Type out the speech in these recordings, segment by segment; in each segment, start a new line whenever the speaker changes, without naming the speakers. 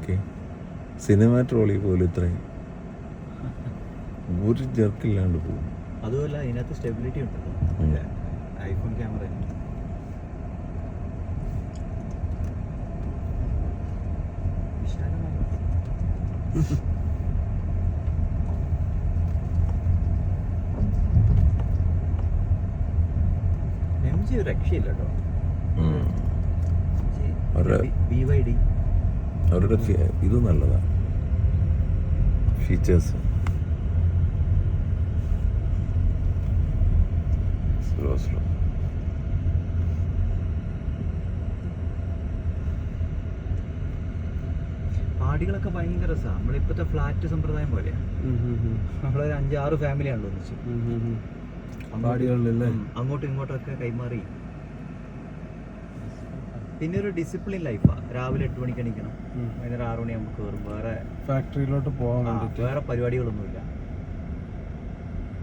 നോക്കി, cinema trolley പോലും ഇത്രയും ഒരു ജെർക്കില്ലാണ്ട് പോകും.
അതുമല്ല ഇതിനകത്ത് സ്റ്റെബിലിറ്റി ഉണ്ടല്ലോ, ഐഫോൺ ക്യാമറ. MG ഒരു രക്ഷയില്ല കേട്ടോ. BYD
അവരുടെ ഇത് നല്ലതാണ്, ഫീച്ചേഴ്സ്. സ്ലോ
പാടികളൊക്കെ ഭയങ്കര രസമാണ്. നമ്മളിപ്പോഴത്തെ ഫ്ലാറ്റ് സമ്പ്രദായം പോലെയാണ്. നമ്മളൊരു 5-6 ഫാമിലിയാണല്ലോ ഒന്നിച്ച്. അങ്ങോട്ടും ഇങ്ങോട്ടൊക്കെ കൈമാറി. പിന്നെ ഒരു ഡിസിപ്ലിൻ ലൈഫാണ്. രാവിലെ 8 മണിക്ക് എണീക്കണം, വൈകുന്നേരം 6 മണിയാകുമ്പോൾ കയറും. വേറെ
ഫാക്ടറിയിലോട്ട് പോകാൻ
വേറെ പരിപാടികളൊന്നുമില്ല.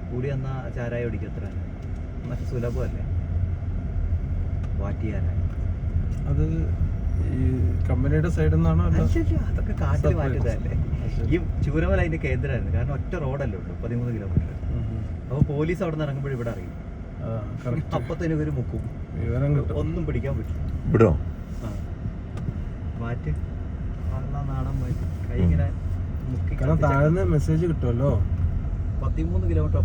കൂടി വന്നാൽ ചാരായ കുടിക്കും, അത്ര മറ്റു സുലഭമല്ലേ വാറ്റിയാനായി.
അത് ഈ കമ്പനിയുടെ സൈഡിൽ നിന്നാണോ?
അതൊക്കെ കാറ്റിൽ മാറ്റിയതല്ലേ. ഈ ചൂരമല അതിന്റെ കേന്ദ്രമായിരുന്നു. കാരണം ഒറ്റ റോഡല്ലേ ഉള്ളൂ, 13 കിലോമീറ്റർ. അപ്പോൾ പോലീസ് അവിടെ നിന്ന് ഇറങ്ങുമ്പോൾ ഇവിടെ അറിയും. അപ്പത്തേനും ഇവര് മുക്കും, ഒന്നും പിടിക്കാൻ പറ്റില്ല.
ഇവിടോ
മാറ്റ് നാടൻ മാറ്റി കൈ ഇങ്ങനെ മുക്കി.
താഴ്ന്ന മെസ്സേജ് കിട്ടുമല്ലോ.
13 കിലോമീറ്റർ